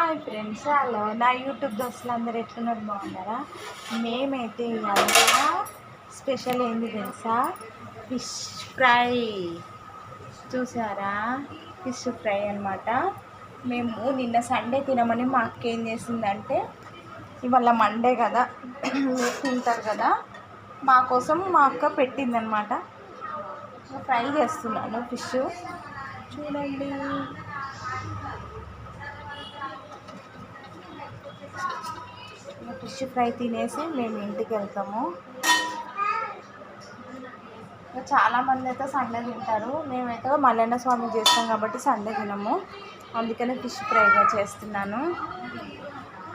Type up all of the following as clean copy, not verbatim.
Hi friends, hello నా YouTube దోస్తులు అందరూ ఎట్లున్నారు, బాగున్నారా? మేమైతే ఇవాళ స్పెషల్ ఏంది తెలుసా? Fish fry. చూసారా? ఫిష్ ఫ్రై అనమాట. మేము నిన్న సండే తినమని మా అక్క ఏం చేసిందంటే, ఇవాళ మండే కదా తింటారు కదా, మా కోసం మా అక్క పెట్టిందనమాట. ఫ్రై చేస్తున్నాను ఫిష్, చూడండి. ఫిష్ ఫ్రై తినేసి మేము ఇంటికి వెళ్తాము. చాలామంది అయితే సండే తింటారు, మేమైతే మల్లన్న స్వామి చేస్తాం కాబట్టి సండే తినము. అందుకని ఫిష్ ఫ్రైగా చేస్తున్నాను.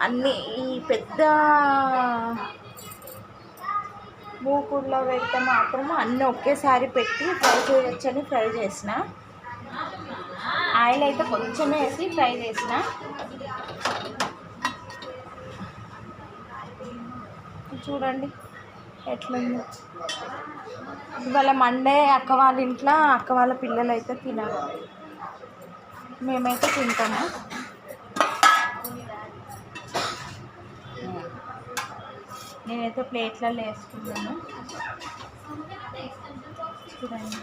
అన్నీ ఈ పెద్ద మూకుడులో పెడితే మాత్రం అన్నీ ఒకేసారి పెట్టి ఫ్రై చేయొచ్చని ఫ్రై చేసిన. ఆయిల్ అయితే కొంచెం వేసి ఫ్రై చేసిన. చూడండి ఎట్లుంది. ఇవాళ మండే అక్క వాళ్ళ ఇంట్లో అక్క వాళ్ళ పిల్లలు అయితే తినరు, మేమైతే తింటాము. నేనైతే ప్లేట్లలో వేసుకున్నాను. చూడండి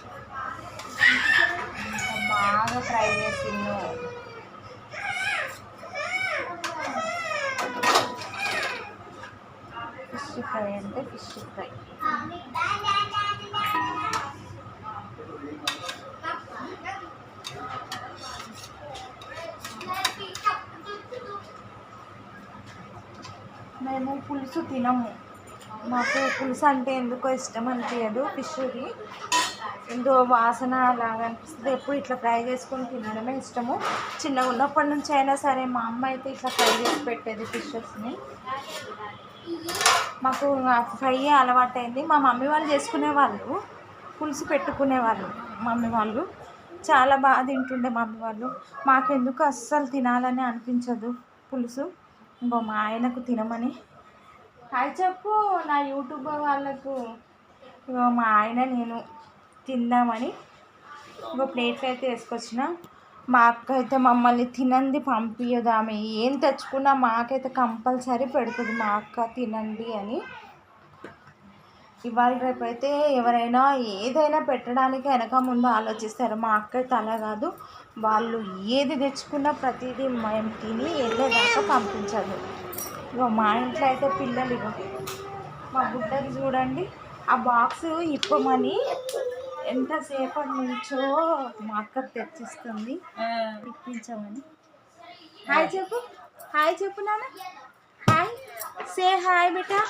బాగా ఫ్రై చేసిండు. ఫిష్ ఫ్రై అంటే ఫిష్ ఫ్రై. మేము పులుసు తినము, మాకు పులుసు అంటే ఎందుకో ఇష్టం అనిపించదు. ఫిష్ది ఎంతో వాసన లాగా అనిపిస్తుంది. ఎప్పుడు ఇట్లా ఫ్రై చేసుకొని తినడమే ఇష్టము. చిన్నగా ఉన్నప్పటి నుంచి అయినా సరే మా అమ్మ అయితే ఇట్లా ఫ్రై చేసి పెట్టేది ఫిషెస్ని. మాకు ఫ్రై అలవాటైంది. మా మమ్మీ వాళ్ళు చేసుకునేవాళ్ళు, పులుసు పెట్టుకునేవాళ్ళు. మమ్మీ వాళ్ళు చాలా బాగా తింటుండే. మమ్మీ వాళ్ళు మాకెందుకు అస్సలు తినాలని అనిపించదు పులుసు. ఇంకో మా ఆయనకు తినమని హాయ్ చెప్పు నా యూట్యూబ్ వాళ్ళకు. ఇగో మా ఆయన నేను తిందామని ఇంకో ప్లేట్లు అయితే వేసుకొచ్చిన. మా అక్క అయితే మమ్మల్ని తినండి పంపించదు. ఆమె ఏం తెచ్చుకున్నా మాకైతే కంపల్సరీ పెడుతుంది మా అక్క, తినండి అని. ఇవాళ రేపైతే ఎవరైనా ఏదైనా పెట్టడానికి వెనక ముందు ఆలోచిస్తారు. మా అక్క అయితే అలా కాదు, వాళ్ళు ఏది తెచ్చుకున్నా ప్రతిదీ మేము తిని వెళ్ళేదాకా పంపించదు. ఇగో మా ఇంట్లో అయితే పిల్లలు, ఇగో మా బుడ్డకి చూడండి, ఆ బాక్స్ ఇప్పమని ఎంతసేపటి నుంచో మా అక్కకు తెచ్చిస్తుంది ఇప్పించమని. హాయ్ చెప్పు, హాయ్ చెప్పు నాన్న, హాయ్ సే హాయ్ బేటా,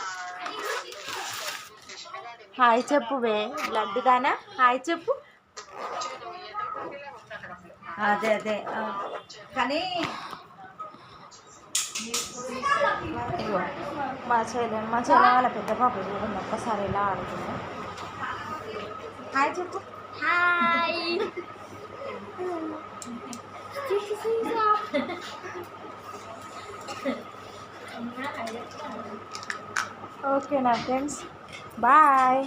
హాయ్ చెప్పువే లడ్డుగానా, హాయ్ చెప్పు. అదే అదే కానీ ఇగో మా చెల్లె వాళ్ళ పెద్ద పాప చూడండి ఒక్కసారి ఎలా ఆడుతుందో. హాయ్ చెప్పు, హాయ్. ఓకేనా ఫ్రెండ్స్, బాయ్.